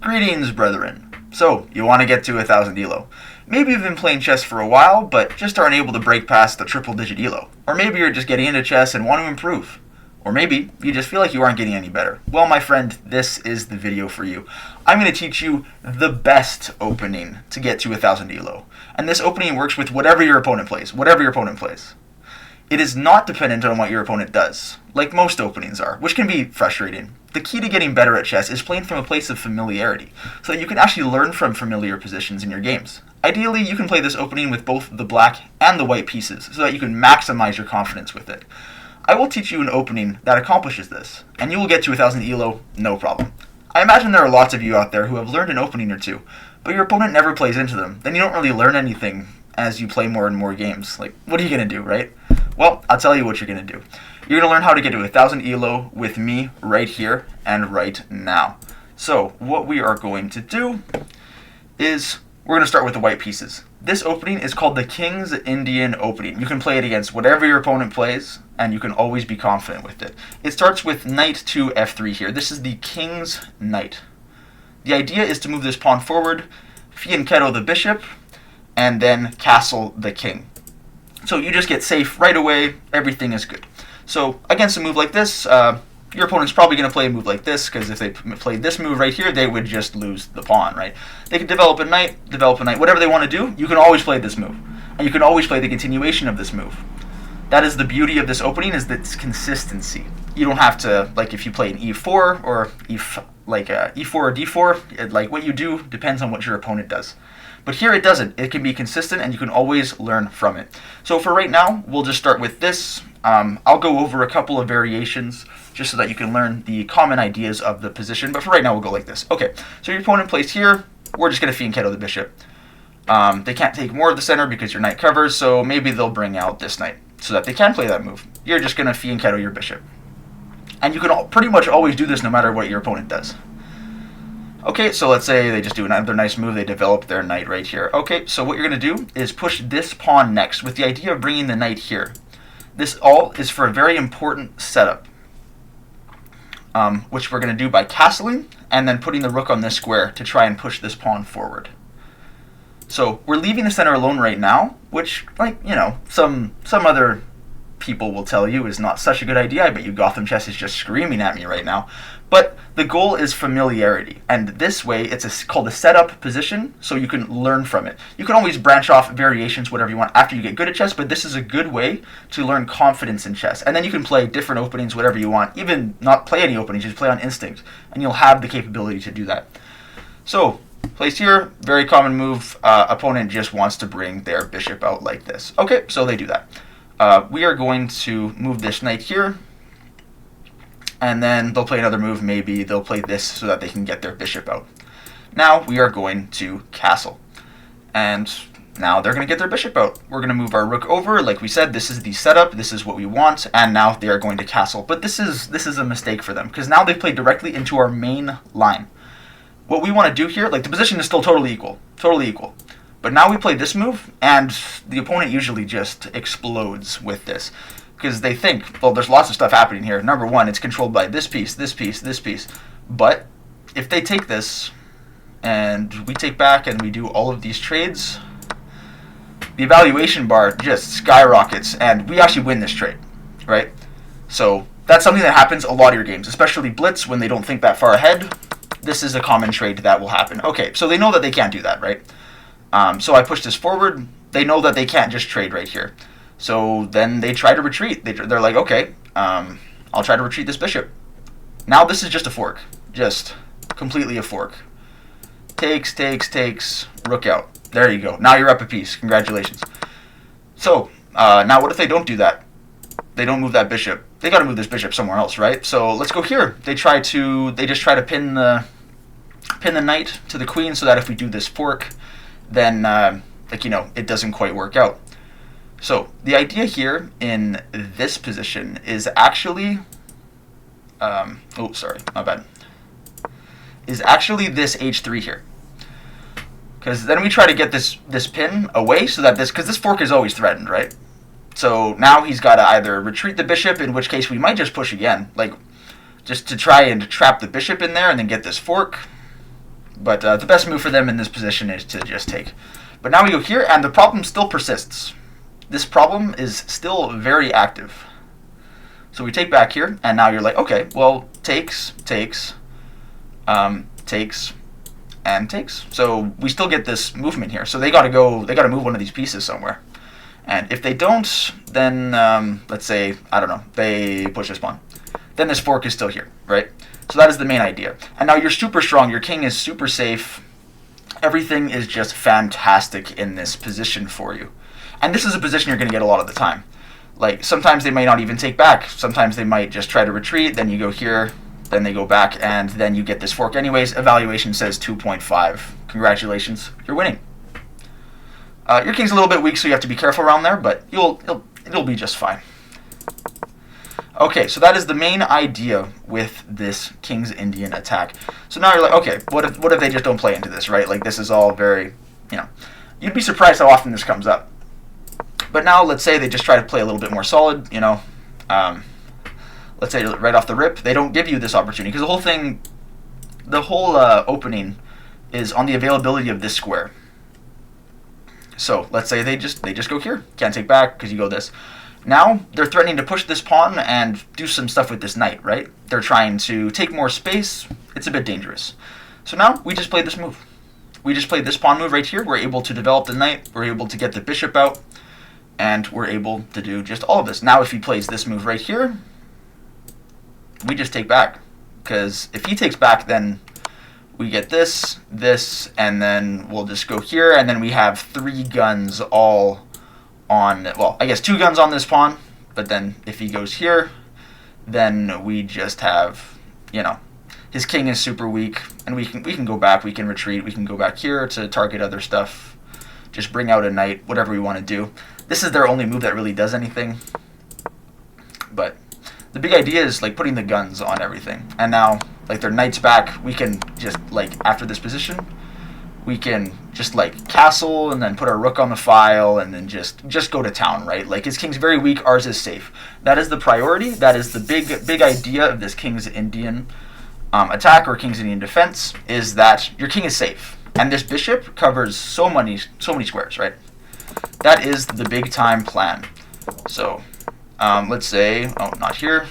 Greetings, brethren. So, you want to get to 1000 elo. Maybe you've been playing chess for a while, but just aren't able to break past the triple-digit elo. Or maybe you're just getting into chess and want to improve. Or maybe you just feel like you aren't getting any better. Well, my friend, this is the video for you. I'm going to teach you the best opening to get to 1000 elo. And this opening works with whatever your opponent plays. It is not dependent on what your opponent does, like most openings are, which can be frustrating. The key to getting better at chess is playing from a place of familiarity, so that you can actually learn from familiar positions in your games. Ideally, you can play this opening with both the black and the white pieces, so that you can maximize your confidence with it. I will teach you an opening that accomplishes this, and you will get to 1000 elo no problem. I imagine there are lots of you out there who have learned an opening or two, but your opponent never plays into them. Then you don't really learn anything as you play more and more games. Like, what are you going to do, right? Well, I'll tell you what you're going to do. You're going to learn how to get to 1000 elo with me right here and right now. So, what we are going to do is we're going to start with the white pieces. This opening is called the King's Indian opening. You can play it against whatever your opponent plays, and you can always be confident with it. It starts with knight to f3 here. This is the King's Knight. The idea is to move this pawn forward, fianchetto the bishop, and then castle the king. So you just get safe right away, everything is good. So against a move like this, your opponent's probably going to play a move like this, because if they played this move right here, they would just lose the pawn, right? They could develop a knight, whatever they want to do, you can always play this move. And you can always play the continuation of this move. That is the beauty of this opening, is its consistency. You don't have to, like if you play an e4 or e4 or d4, like what you do depends on what your opponent does. But here it doesn't. It can be consistent, and you can always learn from it. So for right now, we'll just start with this. I'll go over a couple of variations just so that you can learn the common ideas of the position. But for right now, we'll go like this. Okay, so your opponent plays here. We're just going to fianchetto the bishop. They can't take more of the center because your knight covers, so maybe they'll bring out this knight so that they can play that move. You're just going to fianchetto your bishop. And you can pretty much always do this no matter what your opponent does. Okay, so let's say they just do another nice move, they develop their knight right here. Okay, so what you're going to do is push this pawn next with the idea of bringing the knight here. This all is for a very important setup, which we're going to do by castling and then putting the rook on this square to try and push this pawn forward. So we're leaving the center alone right now, which, like, you know, some other people will tell you is not such a good idea. I bet you GothamChess is just screaming at me right now. But the goal is familiarity, and this way it's called a setup position, so you can learn from it. You can always branch off variations, whatever you want, after you get good at chess, but this is a good way to learn confidence in chess. And then you can play different openings, whatever you want, even not play any openings, just play on instinct, and you'll have the capability to do that. So, place here, very common move, opponent just wants to bring their bishop out like this. Okay, so they do that. We are going to move this knight here, and then they'll play another move. Maybe they'll play this so that they can get their bishop out. Now we are going to castle, and now they're going to get their bishop out. We're going to move our rook over. Like we said, this is the setup, this is what we want, and now they are going to castle. But this is a mistake for them, because now they play directly into our main line. What we want to do here, like the position is still totally equal. But now we play this move, and the opponent usually just explodes with this. Because they think, well, there's lots of stuff happening here. Number one, it's controlled by this piece, this piece, this piece. But if they take this, and we take back and we do all of these trades, the evaluation bar just skyrockets, and we actually win this trade, right? So that's something that happens a lot of your games, especially blitz when they don't think that far ahead. This is a common trade that will happen. Okay, so they know that they can't do that, right? So I push this forward. They know that they can't just trade right here. So then they try to retreat. They're like, okay, I'll try to retreat this bishop. Now this is just a fork. Just completely a fork. Takes, rook out. There you go. Now you're up a piece. Congratulations. So now what if they don't do that? They don't move that bishop. They got to move this bishop somewhere else, right? So let's go here. They just try to pin the knight to the queen, so that if we do this fork, then it doesn't quite work out. So the idea here in this position is actually, is actually this h3 here. Because then we try to get this pin away, so that because this fork is always threatened, right? So now he's got to either retreat the bishop, in which case we might just push again, like just to try and trap the bishop in there and then get this fork. But the best move for them in this position is to just take. But now we go here, and the problem still persists. This problem is still very active. So we take back here, and now you're like, okay, well, takes, takes, takes, and takes. So we still get this movement here. So they got to move one of these pieces somewhere. And if they don't, then let's say, I don't know, they push this pawn. Then this fork is still here, right? So that is the main idea. And now you're super strong. Your king is super safe. Everything is just fantastic in this position for you. And this is a position you're going to get a lot of the time. Like, sometimes they might not even take back. Sometimes they might just try to retreat. Then you go here. Then they go back. And then you get this fork anyways. Evaluation says 2.5. Congratulations. You're winning. Your king's a little bit weak, so you have to be careful around there. But it'll be just fine. Okay, so that is the main idea with this King's Indian attack. So now you're like, okay, what if they just don't play into this, right? Like, this is all very, you'd be surprised how often this comes up. But now, let's say they just try to play a little bit more solid, let's say right off the rip, they don't give you this opportunity. Because the whole opening is on the availability of this square. So, let's say they just go here. Can't take back because you go this. Now, they're threatening to push this pawn and do some stuff with this knight, right? They're trying to take more space. It's a bit dangerous. So now, we just played this move. We just played this pawn move right here. We're able to develop the knight. We're able to get the bishop out. And we're able to do just all of this. Now, if he plays this move right here, we just take back. Because if he takes back, then we get this, this, and then we'll just go here. And then we have 3 guns all on, well, I guess 2 guns on this pawn, but then if he goes here, then we just have, his king is super weak, and we can go back, we can retreat, we can go back here to target other stuff, just bring out a knight, whatever we want to do. This is their only move that really does anything, but the big idea is like putting the guns on everything, and now like their knight's back, we can just like after this position, we can just like castle and then put our rook on the file and then just go to town, right? Like his king's very weak, ours is safe. That is the priority. That is the big idea of this King's Indian attack or King's Indian defense, is that your king is safe. And this bishop covers so many squares, right? That is the big time plan. So let's say, oh, not here.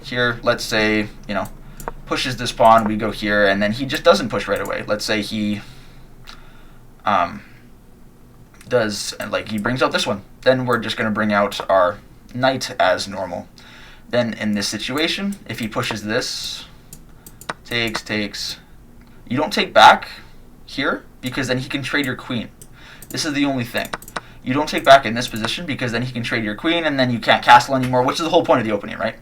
Here, let's say, pushes this pawn, we go here, and then he just doesn't push right away. Let's say he he brings out this one. Then we're just going to bring out our knight as normal. Then in this situation, if he pushes this, takes, you don't take back here because then he can trade your queen. This is the only thing. You don't take back in this position because then he can trade your queen and then you can't castle anymore, which is the whole point of the opening, right?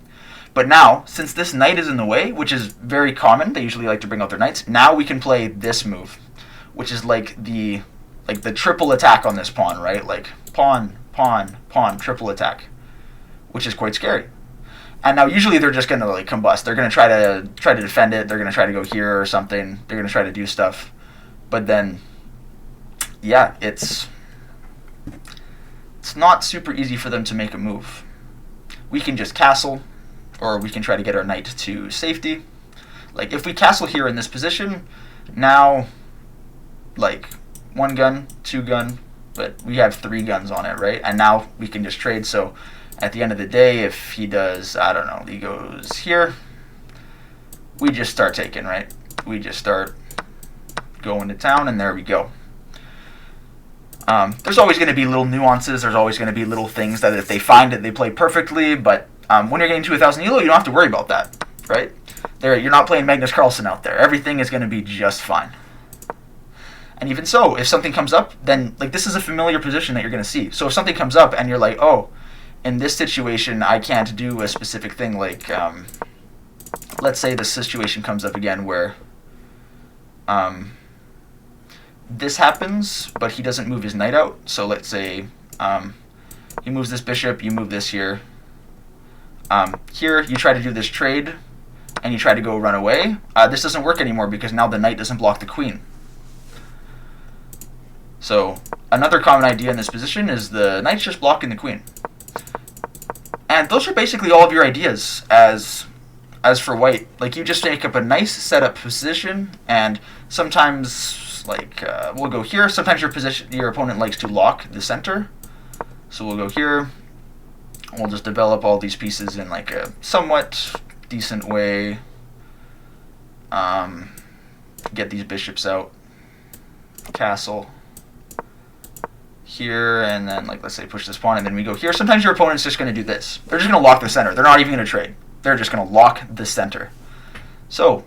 But now, since this knight is in the way, which is very common, they usually like to bring out their knights, now we can play this move, which is like the triple attack on this pawn, right? Like pawn, pawn, pawn, triple attack, which is quite scary. And now usually they're just going to like combust. They're going to try to defend it. They're going to try to go here or something. They're going to try to do stuff. But then, yeah, it's not super easy for them to make a move. We can just castle, or we can try to get our knight to safety. Like if we castle here in this position, now like 1 gun, 2 gun, but we have 3 guns on it, right? And now we can just trade. So at the end of the day, if he does, I don't know, he goes here, we just start taking, right? We just start going to town, and there we go. There's always going to be little nuances. There's always going to be little things that if they find it, they play perfectly. But when you're getting to 1,000 elo, you don't have to worry about that, right? You're not playing Magnus Carlsen out there. Everything is going to be just fine. And even so, if something comes up, then like this is a familiar position that you're going to see. So if something comes up and you're like, oh, in this situation, I can't do a specific thing. Like, let's say the situation comes up again where this happens, but he doesn't move his knight out. So let's say he moves this bishop, you move this here. Here, you try to do this trade, and you try to go run away. This doesn't work anymore because now the knight doesn't block the queen. So another common idea in this position is the knight's just blocking the queen. And those are basically all of your ideas as as for white, like, you just make up a nice setup position, and sometimes, like, we'll go here. Sometimes your opponent likes to lock the center, so we'll go here. We'll just develop all these pieces in like a somewhat decent way. Get these bishops out. Castle here, and then, like, let's say push this pawn, and then we go here. Sometimes your opponent's just going to do this. They're just going to lock the center. They're not even going to trade. They're just going to lock the center. So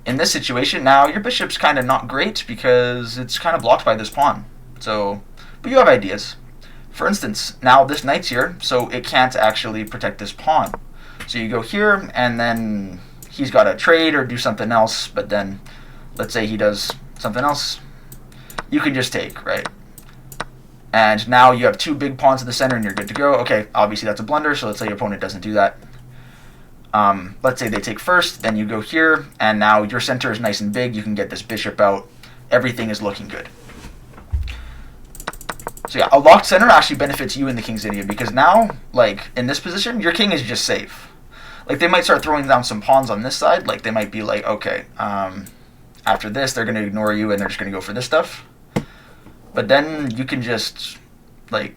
in this situation, now your bishop's kind of not great because it's kind of blocked by this pawn. So, but you have ideas. For instance, now this knight's here, so it can't actually protect this pawn. So you go here, and then he's got to trade or do something else, but then let's say he does something else. You can just take, right? And now you have two big pawns in the center and you're good to go. Okay, obviously that's a blunder, so let's say your opponent doesn't do that. Let's say they take first, then you go here, and now your center is nice and big. You can get this bishop out. Everything is looking good. So yeah, a locked center actually benefits you in the king's idiot, because now, like, in this position, your king is just safe. Like, they might start throwing down some pawns on this side. Like, they might be like, okay, after this, they're going to ignore you, and they're just going to go for this stuff. But then you can just, like,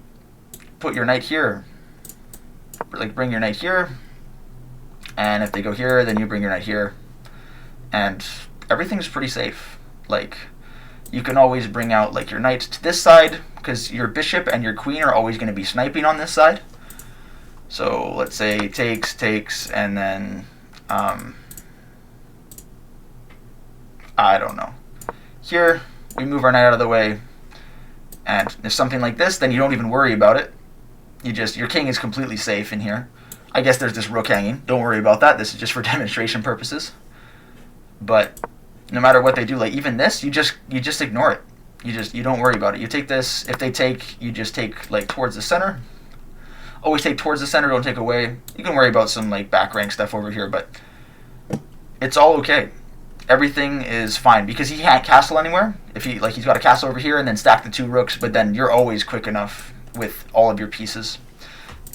put your knight here. Like, bring your knight here. And if they go here, then you bring your knight here. And everything's pretty safe. Like, you can always bring out, like, your knight to this side, because your bishop and your queen are always going to be sniping on this side. So let's say takes, and then, I don't know. Here, we move our knight out of the way. And if something like this, then you don't even worry about it. Your king is completely safe in here. I guess there's this rook hanging. Don't worry about that. This is just for demonstration purposes. But no matter what they do, like even this, you just ignore it. You don't worry about it. You take this. If they take, you just take like towards the center. Always take towards the center. Don't take away. You can worry about some like back rank stuff over here, but it's all okay. Everything is fine because he can't castle anywhere. If he's got a castle over here and then stack the two rooks, but then you're always quick enough with all of your pieces.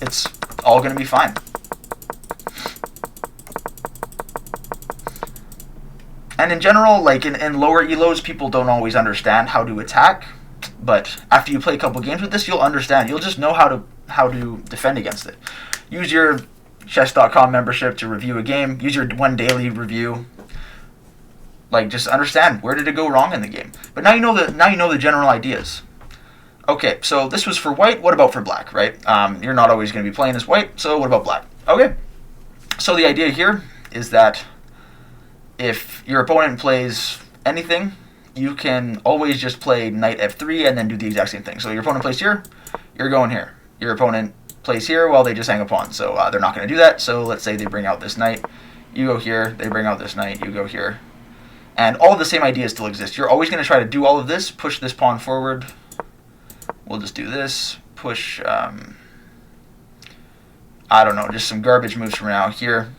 It's all going to be fine. And in general, like in lower elos, people don't always understand how to attack. But after you play a couple games with this, you'll understand. You'll just know how to defend against it. Use your chess.com membership to review a game. Use your one daily review. Like, just understand where did it go wrong in the game. But now you know the general ideas. Okay, so this was for white. What about for black, right? You're not always going to be playing as white, so what about black? Okay, so the idea here is that if your opponent plays anything, you can always just play knight f3 and then do the exact same thing. So your opponent plays here, you're going here. Your opponent plays here, well, they just hang a pawn, so they're not going to do that. So let's say they bring out this knight. You go here, they bring out this knight, you go here. And all of the same ideas still exist. You're always going to try to do all of this, push this pawn forward. We'll just do this, push, I don't know, just some garbage moves for now. Here,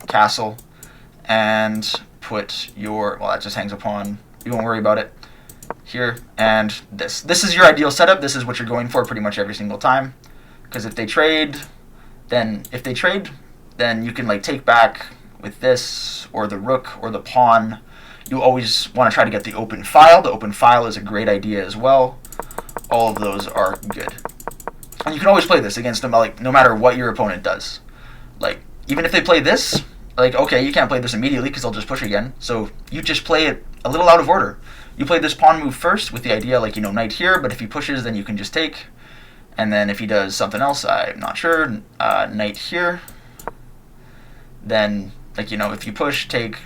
castle, and put your, well, that just hangs a pawn. You won't worry about it. Here, and this. This is your ideal setup. This is what you're going for pretty much every single time. Because if they trade, then you can like take back with this, or the rook, or the pawn. You always want to try to get the open file. The open file is a great idea as well. All of those are good. And you can always play this against them, like, no matter what your opponent does. Like, even if they play this, like, okay, you can't play this immediately because they'll just push again. So you just play it a little out of order. You play this pawn move first with the idea, like, knight here, but if he pushes, then you can just take. And then if he does something else, I'm not sure, knight here, then, like, if you push, take,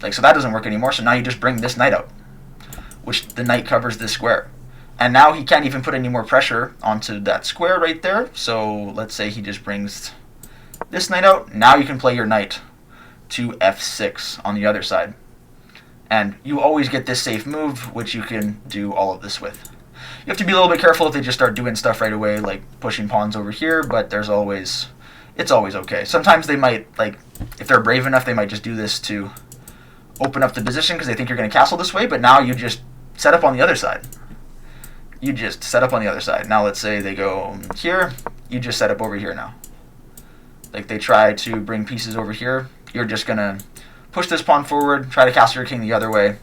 like, so that doesn't work anymore, so now you just bring this knight out, which the knight covers this square. And now he can't even put any more pressure onto that square right there, so let's say he just brings this knight out. Now you can play your knight to f6 on the other side. And you always get this safe move, which you can do all of this with. You have to be a little bit careful if they just start doing stuff right away, like pushing pawns over here, but it's always okay. Sometimes they might, like, if they're brave enough, they might just do this to open up the position because they think you're going to castle this way, but now you just set up on the other side. Now let's say they go here, you just set up over here now. like they try to bring pieces over here, you're just going to push this pawn forward, try to castle your king the other way.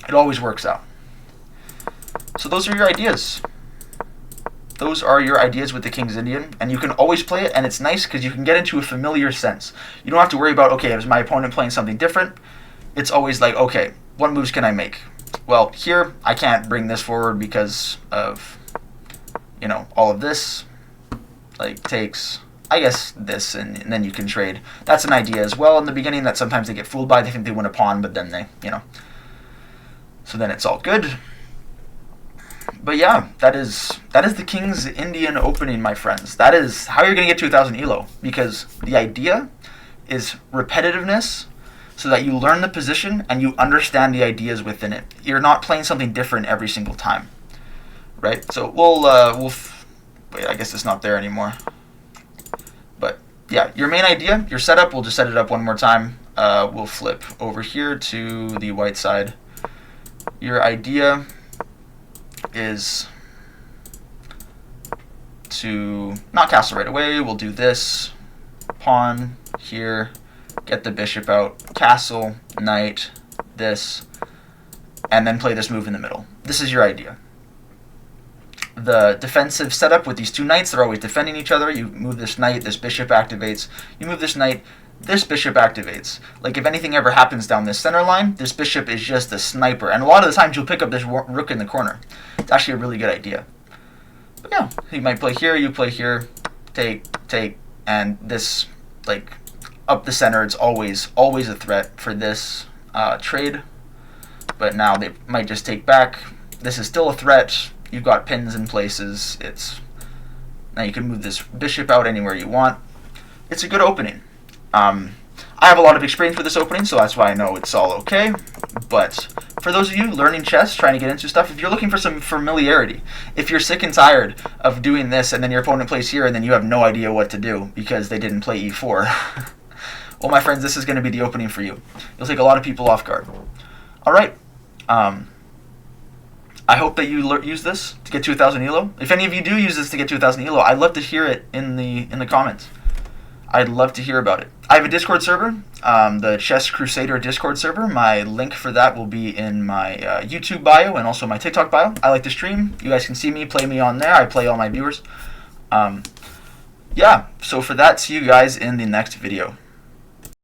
It always works out. So those are your ideas. Those are your ideas with the King's Indian, and you can always play it, and it's nice because you can get into a familiar sense. You don't have to worry about, okay, is my opponent playing something different? It's always like, okay, what moves can I make? Well, here, I can't bring this forward because of, you know, all of this. Like, takes, I guess, this, and then you can trade. That's an idea as well in the beginning that sometimes they get fooled by. They think they win a pawn, but then they, you know. So then it's all good. But yeah, that is the King's Indian opening, my friends. That is how you're going to get to 1,000 elo, because the idea is repetitiveness so that you learn the position and you understand the ideas within it. You're not playing something different every single time, right? So wait, I guess it's not there anymore. But yeah, your main idea, your setup, we'll just set it up one more time. We'll flip over here to the white side. Your idea is to not castle right away. We'll do this, pawn here, get the bishop out, castle, knight, this, and then play this move in the middle. This is your idea. The defensive setup with these two knights, they're always defending each other. You move this knight, this bishop activates. You move this knight, this bishop activates. Like if anything ever happens down this center line, this bishop is just a sniper. And a lot of the times you'll pick up this rook in the corner. It's actually a really good idea. But yeah, you might play here, you play here, take, and this, like, up the center, it's always a threat for this trade. But now they might just take back. This is still a threat. You've got pins in places. Now you can move this bishop out anywhere you want. It's a good opening. I have a lot of experience with this opening, so that's why I know it's all okay. But for those of you learning chess, trying to get into stuff, if you're looking for some familiarity, if you're sick and tired of doing this and then your opponent plays here and then you have no idea what to do because they didn't play e4, well, my friends, this is going to be the opening for you. You'll take a lot of people off guard. All right. I hope that you use this to get to 1,000 elo. If any of you do use this to get to 1,000 elo, I'd love to hear it in the comments. I'd love to hear about it. I have a Discord server, the Chess Crusader Discord server. My link for that will be in my YouTube bio and also my TikTok bio. I like to stream. You guys can see me, play me on there. I play all my viewers. Yeah, so for that, see you guys in the next video.